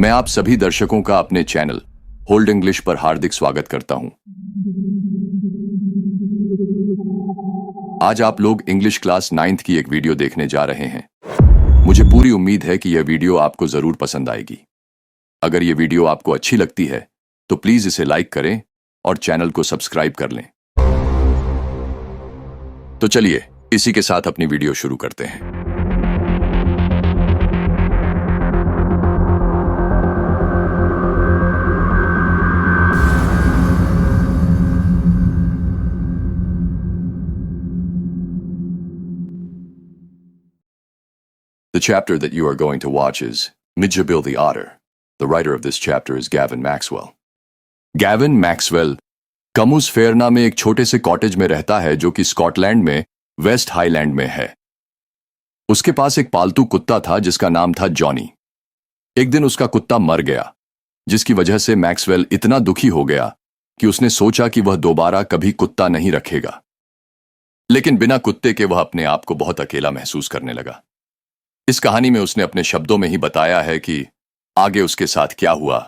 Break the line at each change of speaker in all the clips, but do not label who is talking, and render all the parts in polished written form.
मैं आप सभी दर्शकों का अपने चैनल होल्ड इंग्लिश पर हार्दिक स्वागत करता हूं। आज आप लोग इंग्लिश क्लास 9th की एक वीडियो देखने जा रहे हैं। मुझे पूरी उम्मीद है कि यह वीडियो आपको जरूर पसंद आएगी। अगर यह वीडियो आपको अच्छी लगती है तो प्लीज इसे लाइक करें और चैनल को सब्सक्राइब कर लें। तो चलिए इसी के साथ अपनी वीडियो शुरू करते हैं। The chapter that you are going to watch is Midjabil the Otter. The writer of this chapter is Gavin Maxwell. Gavin Maxwell कमुस फेयर नामे एक छोटे से कॉटेज में रहता है जो कि स्कॉटलैंड में वेस्ट हाईलैंड में है। उसके पास एक पालतू कुत्ता था जिसका नाम था जॉनी। एक दिन उसका कुत्ता मर गया, जिसकी वजह से मैक्सवेल इतना दुखी हो गया कि उसने सोचा कि वह दोबारा कभी कुत्ता नहीं रखेगा। लेकिन बिना कुत्ते के वह अपने आप को बहुत अकेला महसूस करने लगा। इस कहानी में उसने अपने शब्दों में ही बताया है कि आगे उसके साथ क्या हुआ।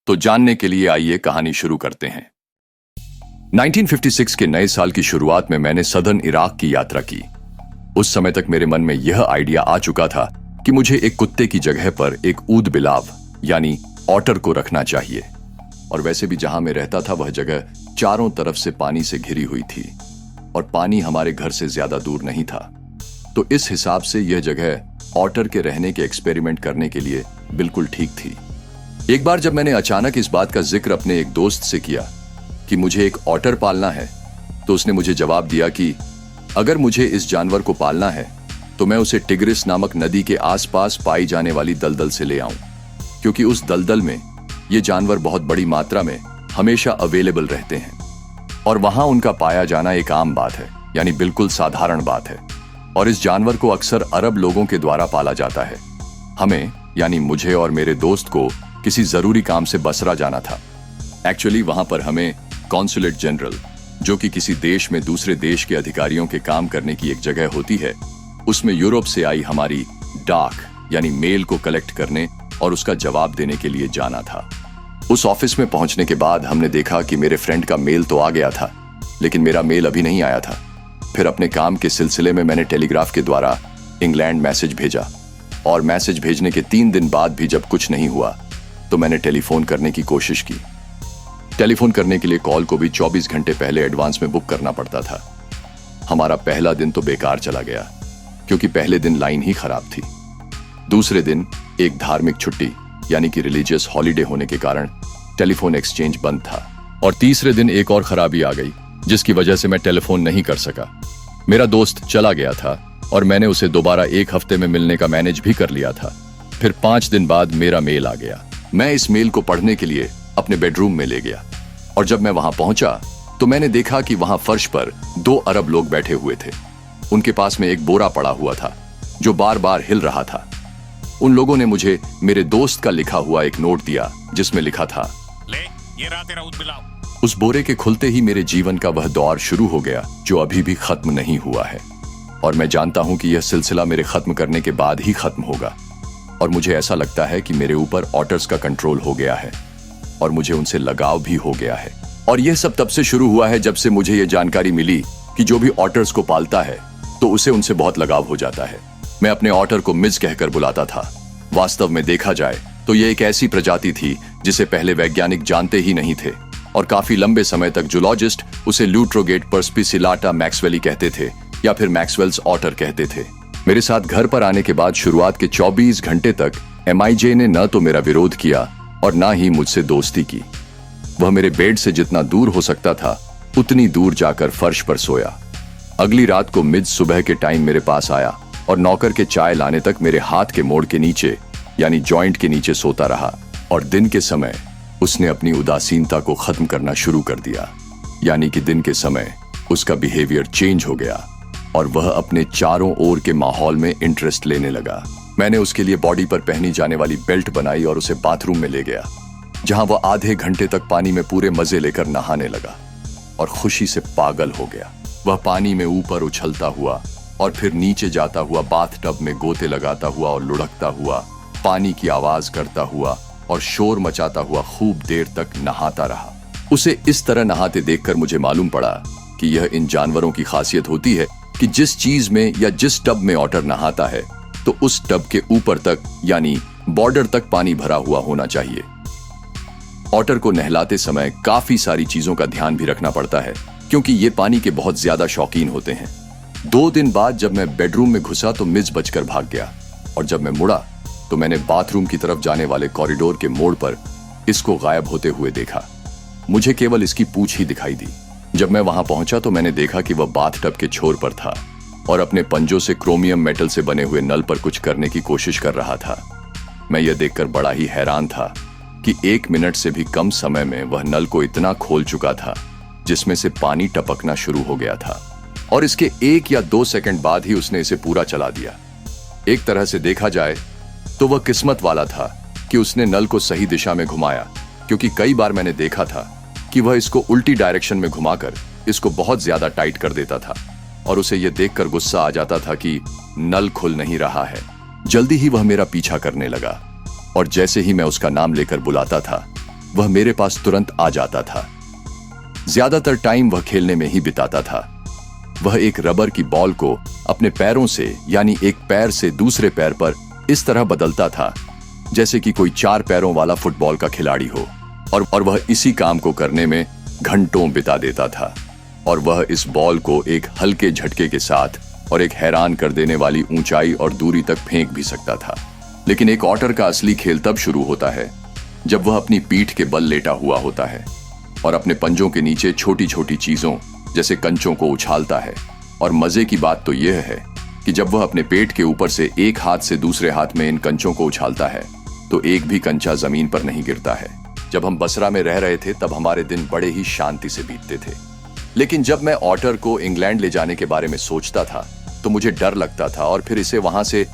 तो जानने के लिए आइए कहानी शुरू करते हैं। 1956 के नए साल की शुरुआत में मैंने सदर्न इराक की यात्रा की। उस समय तक मेरे मन में यह आइडिया आ चुका था कि मुझे एक कुत्ते की जगह पर एक ऊद बिलाव यानी ऑटर को रखना चाहिए। और वैसे भी जहां मैं रहता था वह जगह चारों तरफ से पानी से घिरी हुई थी और पानी हमारे घर से ज्यादा दूर नहीं था। तो इस हिसाब से यह जगह ऑटर के रहने के एक्सपेरिमेंट करने के लिए बिल्कुल ठीक थी। एक बार जब मैंने अचानक इस बात का जिक्र अपने एक दोस्त से किया कि मुझे एक ऑटर पालना है, तो उसने मुझे जवाब दिया कि अगर मुझे इस जानवर को पालना है तो मैं उसे टिग्रिस नामक नदी के आसपास पाई जाने वाली दलदल से ले आऊं, क्योंकि उस दलदल में ये जानवर बहुत बड़ी मात्रा में हमेशा अवेलेबल रहते हैं और वहां उनका पाया जाना एक आम बात है, यानी बिल्कुल साधारण बात है। और इस जानवर को अक्सर अरब लोगों के द्वारा पाला जाता है। हमें यानी मुझे और मेरे दोस्त को किसी जरूरी काम से बसरा जाना था। एक्चुअली वहां पर हमें कॉन्सुलेट जनरल, जो कि किसी देश में दूसरे देश के अधिकारियों के काम करने की एक जगह होती है, उसमें यूरोप से आई हमारी डाक यानी मेल को कलेक्ट करने और उसका जवाब देने के लिए जाना था। उस ऑफिस में पहुंचने के बाद हमने देखा कि मेरे फ्रेंड का मेल तो आ गया था, लेकिन मेरा मेल अभी नहीं आया था। फिर अपने काम के सिलसिले में मैंने टेलीग्राफ के द्वारा इंग्लैंड मैसेज भेजा और मैसेज भेजने के 3 दिन बाद भी जब कुछ नहीं हुआ तो मैंने टेलीफोन करने की कोशिश की। टेलीफोन करने के लिए कॉल को भी 24 घंटे पहले एडवांस में बुक करना पड़ता था। हमारा पहला दिन तो बेकार चला गया, क्योंकि पहले दिन लाइन ही खराब थी। दूसरे दिन एक धार्मिक छुट्टी यानी कि रिलीजियस हॉलीडे होने के कारण टेलीफोन एक्सचेंज बंद था। और तीसरे दिन एक और खराबी आ गई, जिसकी वजह से मैं टेलीफोन नहीं कर सका। मेरा दोस्त चला गया था और मैंने उसे दोबारा 1 हफ्ते में मिलने का मैनेज भी कर लिया था। फिर 5 दिन बाद मेरा मेल आ गया। मैं इस मेल को पढ़ने के लिए अपने बेडरूम में ले गया और जब मैं वहां पहुंचा तो मैंने देखा कि वहां फर्श पर 2 अरब लोग बैठे हुए थे। उनके पास में एक बोरा पड़ा हुआ था जो बार बार हिल रहा था। उन लोगों ने मुझे मेरे दोस्त का लिखा हुआ एक नोट दिया जिसमें लिखा था,
ले ये रहा तेरा ऊद बिलाव।
उस बोरे के खुलते ही मेरे जीवन का वह दौर शुरू हो गया जो अभी भी खत्म नहीं हुआ है। और मैं जानता हूं कि यह सिलसिला मेरे खत्म करने के बाद ही खत्म होगा। और मुझे ऐसा लगता है कि मेरे ऊपर ऑटर्स का कंट्रोल हो गया है और मुझे उनसे लगाव भी हो गया है। और यह सब तब से शुरू हुआ है जब से मुझे यह जानकारी मिली कि जो भी ऑटर्स को पालता है तो उसे उनसे बहुत लगाव हो जाता है। मैं अपने ऑटर को मिज कहकर बुलाता था। वास्तव में देखा जाए तो यह एक ऐसी प्रजाति थी जिसे पहले वैज्ञानिक जानते ही नहीं थे और काफी लंबे समय तक जूलॉजिस्ट उसे ल्यूट्रोगेट पर्स्पिसिलाटा मैक्सवेली कहते थे या फिर मैक्सवेल्स ऑटर कहते थे। मेरे साथ घर पर आने के बाद शुरुआत के 24 घंटे तक MIJ ने न तो मेरा विरोध किया और न ही मुझसे दोस्ती की। वह मेरे बेड से जितना दूर हो सकता था उतनी दूर जाकर फर्श पर सोया। अगली रात को मिड सुबह के टाइम मेरे पास आया और नौकर के चाय लाने तक मेरे हाथ के मोड़ के नीचे यानी जॉइंट के नीचे सोता रहा। और दिन के समय उसने अपनी उदासीनता को खत्म करना शुरू कर दिया, यानी कि दिन के समय उसका बिहेवियर चेंज हो गया और वह अपने चारों ओर के माहौल में इंटरेस्ट लेने लगा। मैंने उसके लिए बॉडी पर पहनी जाने वाली बेल्ट बनाई और उसे बाथरूम में ले गया, जहां वह आधे घंटे तक पानी में पूरे मजे लेकर नहाने लगा और खुशी से पागल हो गया। वह पानी में ऊपर उछलता हुआ और फिर नीचे जाता हुआ बाथ टब में गोते लगाता हुआ और लुढ़कता हुआ पानी की आवाज करता हुआ और शोर मचाता हुआ खूब देर तक नहाता रहा। उसे इस तरह नहाते देखकर मुझे मालूम पड़ा कि यह इन जानवरों की खासियत होती है कि जिस चीज में या जिस टब में ऑटर नहाता है तो उस टब के ऊपर तक यानी बॉर्डर तक पानी भरा हुआ होना चाहिए। ऑटर को नहलाते समय काफी सारी चीजों का ध्यान भी रखना पड़ता है क्योंकि ये पानी के बहुत ज्यादा शौकीन होते हैं। 2 दिन बाद जब मैं बेडरूम में घुसा तो मिज बचकर भाग गया और जब मैं मुड़ा तो मैंने बाथरूम की तरफ जाने वाले कॉरिडोर के मोड़ पर इसको गायब होते हुए देखा। मुझे केवल इसकी पूंछ ही दिखाई दी। जब मैं वहां पहुंचा तो मैंने देखा कि वह बाथटब के छोर पर था और अपने पंजों से क्रोमियम मेटल से बने हुए नल पर कुछ करने की कोशिश कर रहा था। मैं यह देखकर बड़ा ही हैरान था कि 1 मिनट से भी कम समय में वह नल को इतना खोल चुका था जिसमें से पानी टपकना शुरू हो गया था और इसके 1 या 2 सेकंड बाद ही उसने इसे पूरा चला दिया। एक तरह से देखा जाए तो वह किस्मत वाला था कि उसने नल को सही दिशा में घुमाया, क्योंकि कई बार मैंने देखा था कि वह इसको उल्टी डायरेक्शन में घुमाकर इसको बहुत ज्यादा टाइट कर देता था और उसे यह देखकर गुस्सा आ जाता था कि नल खुल नहीं रहा है। जल्दी ही वह मेरा पीछा करने लगा और जैसे ही मैं उसका नाम लेकर बुलाता था वह मेरे पास तुरंत आ जाता था। ज्यादातर टाइम वह खेलने में ही बिताता था। वह एक रबर की बॉल को अपने पैरों से यानी एक पैर से दूसरे पैर पर इस तरह बदलता था जैसे कि कोई 4 पैरों वाला फुटबॉल का खिलाड़ी हो और वह इसी काम को करने में घंटों बिता देता था और वह इस बॉल को एक हल्के झटके के साथ और एक हैरान कर देने वाली ऊंचाई और दूरी तक फेंक भी सकता था। लेकिन एक ऑटर का असली खेल तब शुरू होता है जब वह अपनी पीठ के बल लेटा हुआ होता है और अपने पंजों के नीचे छोटी छोटी चीजों जैसे कंचों को उछालता है। और मजे की बात तो यह है कि जब वह अपने पेट के ऊपर से एक हाथ से दूसरे हाथ में इन कंचों को उछालता है तो एक भी कंचा जमीन पर नहीं गिरता है। जब हम बसरा में रह रहे थे तब हमारे दिन बड़े ही शांति से बीतते थे, लेकिन जब मैं ऑटर को इंग्लैंड ले जाने के बारे में सोचता था तो मुझे डर लगता था और फिर इसे वहां से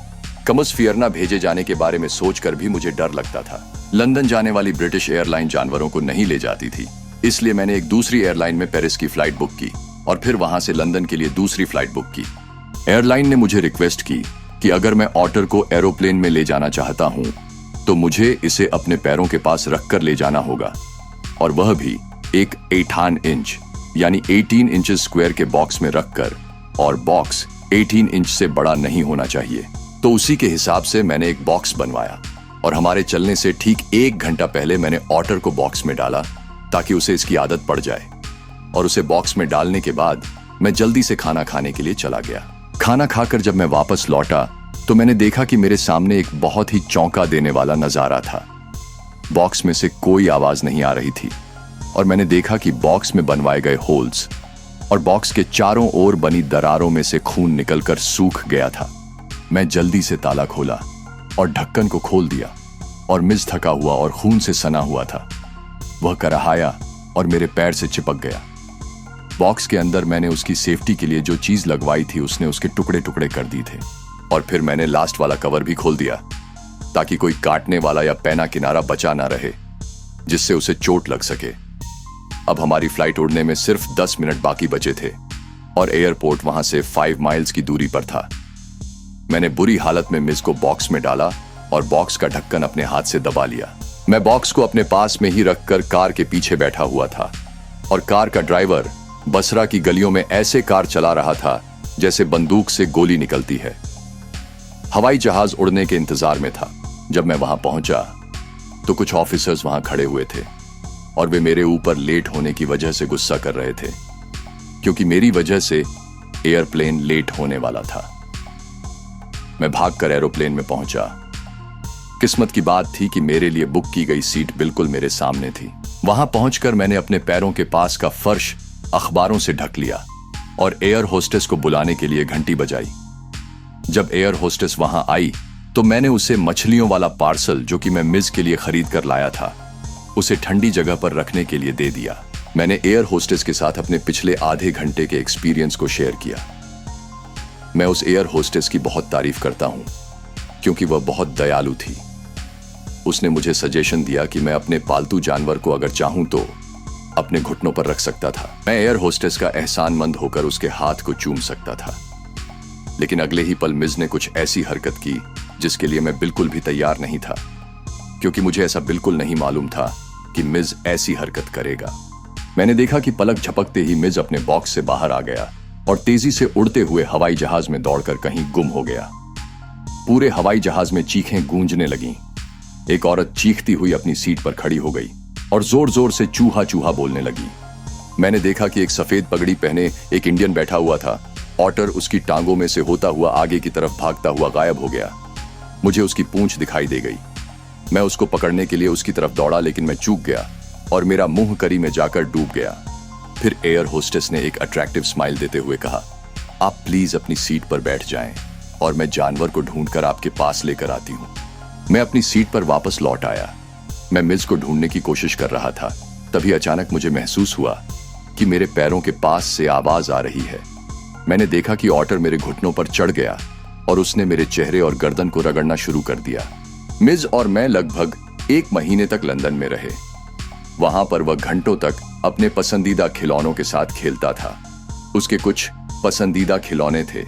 कमस्फियरना भेजे जाने के बारे में सोचकर भी मुझे डर लगता था। लंदन जाने वाली ब्रिटिश एयरलाइन जानवरों को नहीं ले जाती थी, इसलिए मैंने एक दूसरी एयरलाइन में पेरिस की फ्लाइट बुक की और फिर वहां से लंदन के लिए दूसरी फ्लाइट बुक की। एयरलाइन ने मुझे रिक्वेस्ट की कि अगर मैं ऑटर को एरोप्लेन में ले जाना चाहता हूं तो मुझे इसे अपने पैरों के पास रखकर ले जाना होगा और वह भी एक 18 इंच यानी 18 इंचेस स्क्वायर के बॉक्स में रखकर, और बॉक्स 18 इंच से बड़ा नहीं होना चाहिए। तो उसी के हिसाब से मैंने एक बॉक्स बनवाया और हमारे चलने से ठीक 1 घंटा पहले मैंने ऑटर को बॉक्स में डाला ताकि उसे इसकी आदत पड़ जाए। और उसे बॉक्स में डालने के बाद मैं जल्दी से खाना खाने के लिए चला गया। खाना खाकर जब मैं वापस लौटा तो मैंने देखा कि मेरे सामने एक बहुत ही चौंका देने वाला नजारा था। बॉक्स में से कोई आवाज नहीं आ रही थी और मैंने देखा कि बॉक्स में बनवाए गए होल्स और बॉक्स के चारों ओर बनी दरारों में से खून निकलकर सूख गया था। मैं जल्दी से ताला खोला और ढक्कन को खोल दिया और मिज थका हुआ और खून से सना हुआ था। वह कराहाया और मेरे पैर से चिपक गया। बॉक्स के अंदर मैंने उसकी सेफ्टी के लिए जो चीज लगवाई थी उसने उसके टुकड़े टुकड़े कर दिए थे और फिर मैंने लास्ट वाला कवर भी खोल दिया ताकि कोई काटने वाला या पैना किनारा बचा ना रहे जिससे उसे चोट लग सके। अब हमारी फ्लाइट उड़ने में सिर्फ 10 मिनट बाकी बचे थे और एयरपोर्ट वहां से 5 माइल्स की दूरी पर था। मैंने बुरी हालत में मिस को बॉक्स में डाला और बॉक्स का ढक्कन अपने हाथ से दबा लिया। मैं बॉक्स को अपने पास में ही रखकर कार के पीछे बैठा हुआ था और कार का ड्राइवर बसरा की गलियों में ऐसे कार चला रहा था जैसे बंदूक से गोली निकलती है। हवाई जहाज उड़ने के इंतजार में था। जब मैं वहां पहुंचा तो कुछ ऑफिसर्स वहां खड़े हुए थे और वे मेरे ऊपर लेट होने की वजह से गुस्सा कर रहे थे क्योंकि मेरी वजह से एयरप्लेन लेट होने वाला था। मैं भागकर एरोप्लेन में पहुंचा। किस्मत की बात थी कि मेरे लिए बुक की गई सीट बिल्कुल मेरे सामने थी। वहां पहुंचकर मैंने अपने पैरों के पास का फर्श अखबारों से ढक लिया और एयर होस्टेस को बुलाने के लिए घंटी बजाई। जब एयर होस्टेस वहां आई तो मैंने उसे मछलियों वाला पार्सल जो कि मैं मिस के लिए खरीद कर लाया था उसे ठंडी जगह पर रखने के लिए दे दिया। मैंने एयर होस्टेस के साथ अपने पिछले आधे घंटे के एक्सपीरियंस को शेयर किया। मैं उस एयर होस्टेस की बहुत तारीफ करता हूं क्योंकि वह बहुत दयालु थी। उसने मुझे सजेशन दिया कि मैं अपने पालतू जानवर को अगर चाहूं तो अपने घुटनों पर रख सकता था। मैं एयर होस्टेस का एहसानमंद होकर उसके हाथ को चूम सकता था, लेकिन अगले ही पल मिज ने कुछ ऐसी हरकत की जिसके लिए मैं बिल्कुल भी तैयार नहीं था, क्योंकि मुझे ऐसा बिल्कुल नहीं मालूम था कि मिज ऐसी हरकत करेगा। मैंने देखा कि पलक झपकते ही मिज अपने बॉक्स से बाहर आ गया और तेजी से उड़ते हुए हवाई जहाज में दौड़कर कहीं गुम हो गया। पूरे हवाई जहाज में चीखें गूंजने लगीं। एक औरत चीखती हुई अपनी सीट पर खड़ी हो गई और जोर जोर से चूहा चूहा बोलने लगी। मैंने देखा कि एक सफेद पगड़ी पहने एक इंडियन बैठा हुआ था। ऑटर उसकी टांगों में से होता हुआ आगे की तरफ भागता हुआ गायब हो गया। मुझे उसकी पूंछ दिखाई दे गई। मैं उसको पकड़ने के लिए उसकी तरफ दौड़ा, लेकिन मैं चूक गया और मेरा मुंह करी में जाकर डूब गया। फिर एयर होस्टेस ने एक अट्रैक्टिव स्माइल देते हुए कहा, आप प्लीज अपनी सीट पर बैठ जाएं और मैं जानवर को ढूंढकर आपके पास लेकर आती हूं। मैं अपनी सीट पर वापस लौट आया। मैं मिज को ढूंढने की कोशिश कर रहा था। तभी अचानक मुझे महसूस हुआ कि मेरे पैरों के पास से आवाज आ रही है। मैंने देखा कि ऑटर मेरे घुटनों पर चढ़ गया और उसने मेरे चेहरे और गर्दन को रगड़ना शुरू कर दिया। मिज और मैं लगभग 1 महीने तक लंदन में रहे। वहां पर वह घंटों तक अपने पसंदीदा खिलौनों के साथ खेलता था। उसके कुछ पसंदीदा खिलौने थे,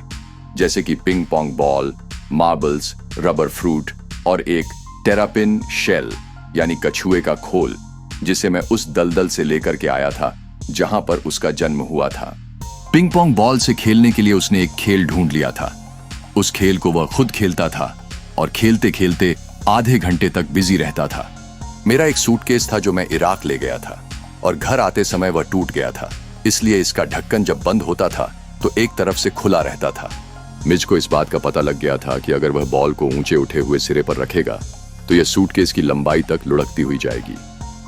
जैसे कि ping pong ball, marbles, rubber fruit और एक टेरापिन शेल यानी कछुए का खोल, जिसे मैं उस दलदल से लेकर के आया था जहां पर उसका जन्म हुआ था। पिंग पोंग बॉल से खेलने के लिए उसने एक खेल ढूंढ लिया था। उस खेल को वह खुद खेलता था और खेलते खेलते आधे घंटे तक बिजी रहता था। मेरा एक सूटकेस था जो मैं इराक ले गया था और घर आते समय वह टूट गया था, इसलिए इसका ढक्कन जब बंद होता था तो एक तरफ से खुला रहता था। मिज को इस बात का पता लग गया था कि अगर वह बॉल को ऊंचे उठे हुए सिरे पर रखेगा तो यह सूटकेस की लंबाई तक लुढ़कती हुई जाएगी।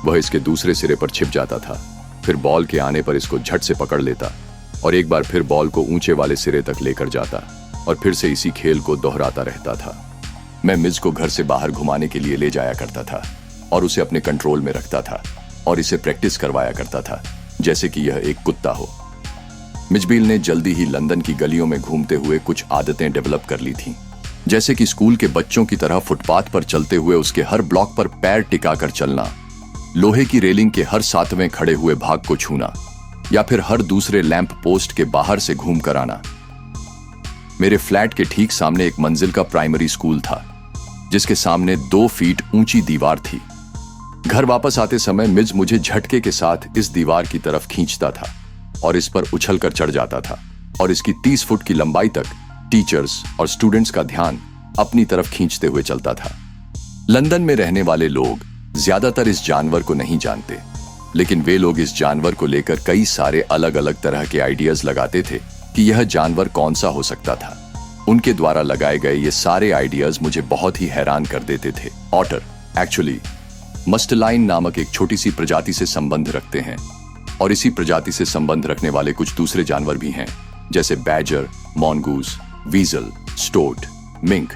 वह इसके दूसरे सिरे पर छिप जाता था, फिर बॉल के आने पर इसको झट से पकड़ लेता और एक बार फिर बॉल को ऊंचे वाले सिरे तक लेकर जाता और फिर से इसी खेल को दोहराता रहता था। मैं मिज को घर से बाहर घुमाने के लिए ले जाया करता था और उसे अपने कंट्रोल में रखता था और इसे प्रैक्टिस करवाया करता था जैसे कि यह एक कुत्ता हो। मिजबील ने जल्दी ही लंदन की गलियों में घूमते हुए कुछ आदतें डेवलप कर ली थीं, जैसे कि स्कूल के बच्चों की तरह फुटपाथ पर चलते हुए उसके हर ब्लॉक पर पैर टिकाकर चलना, लोहे की रेलिंग के हर 7वें खड़े हुए भाग को छूना या फिर हर दूसरे लैंप पोस्ट के बाहर से घूम कर आना। मेरे फ्लैट के ठीक सामने एक मंजिल का प्राइमरी स्कूल था, जिसके सामने 2 फीट ऊंची दीवार थी। घर वापस आते समय मिज मुझे झटके के साथ इस दीवार की तरफ खींचता था और इस पर उछलकर चढ़ जाता था और इसकी 30 फुट की लंबाई तक टीचर्स और स्टूडेंट्स का ध्यान अपनी तरफ खींचते हुए चलता था। लंदन में रहने वाले लोग ज्यादातर इस जानवर को नहीं जानते, लेकिन वे लोग इस जानवर को लेकर कई सारे अलग अलग तरह के आइडियाज लगाते थे कि यह जानवर कौन सा हो सकता था। उनके द्वारा लगाए गए ये सारे आइडियाज मुझे बहुत ही हैरान कर देते थे। ऑटर एक्चुअली मस्टलाइन नामक एक छोटी सी प्रजाति से संबंध रखते हैं और इसी प्रजाति से संबंध रखने वाले कुछ दूसरे जानवर भी हैं, जैसे बैजर, मॉन्गूस, वीजल, स्टोट, मिंक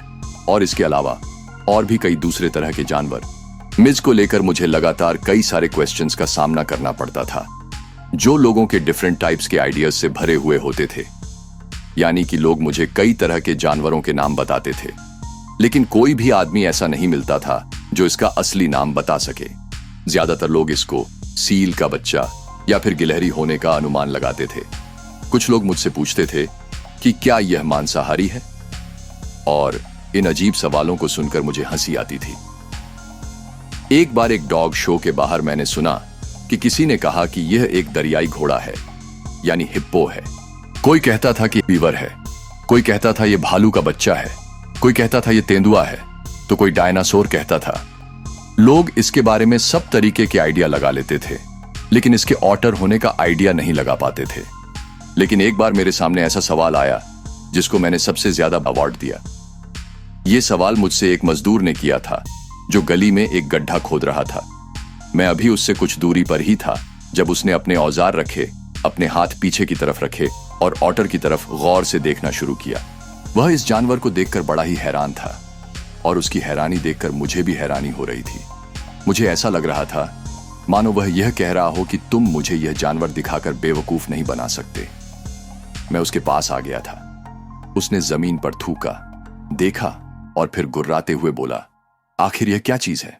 और इसके अलावा और भी कई दूसरे तरह के जानवर। मिज को लेकर मुझे लगातार कई सारे क्वेश्चंस का सामना करना पड़ता था, जो लोगों के डिफरेंट टाइप्स के आइडियाज से भरे हुए होते थे। यानी कि लोग मुझे कई तरह के जानवरों के नाम बताते थे, लेकिन कोई भी आदमी ऐसा नहीं मिलता था जो इसका असली नाम बता सके। ज्यादातर लोग इसको सील का बच्चा या फिर गिलहरी होने का अनुमान लगाते थे। कुछ लोग मुझसे पूछते थे कि क्या यह मांसाहारी है, और इन अजीब सवालों को सुनकर मुझे हंसी आती थी। एक बार एक डॉग शो के बाहर मैंने सुना कि किसी ने कहा कि यह एक दरियाई घोड़ा है, यानी हिप्पो है। कोई कहता था कि बीवर है, कोई कहता था यह भालू का बच्चा है, कोई कहता था यह तेंदुआ है, तो कोई डायनासोर कहता था। लोग इसके बारे में सब तरीके के आइडिया लगा लेते थे, लेकिन इसके ऑटर होने का आइडिया नहीं लगा पाते थे। लेकिन एक बार मेरे सामने ऐसा सवाल आया जिसको मैंने सबसे ज्यादा अवार्ड दिया। यह सवाल मुझसे एक मजदूर ने किया था जो गली में एक गड्ढा खोद रहा था। मैं अभी उससे कुछ दूरी पर ही था जब उसने अपने औजार रखे, अपने हाथ पीछे की तरफ रखे और ऑटर की तरफ गौर से देखना शुरू किया। वह इस जानवर को देखकर बड़ा ही हैरान था और उसकी हैरानी देखकर मुझे भी हैरानी हो रही थी। मुझे ऐसा लग रहा था मानो वह यह कह रहा हो कि तुम मुझे यह जानवर दिखाकर बेवकूफ नहीं बना सकते। मैं उसके पास आ गया था। उसने जमीन पर थूका, देखा और फिर गुर्राते हुए बोला, आखिर यह क्या चीज है?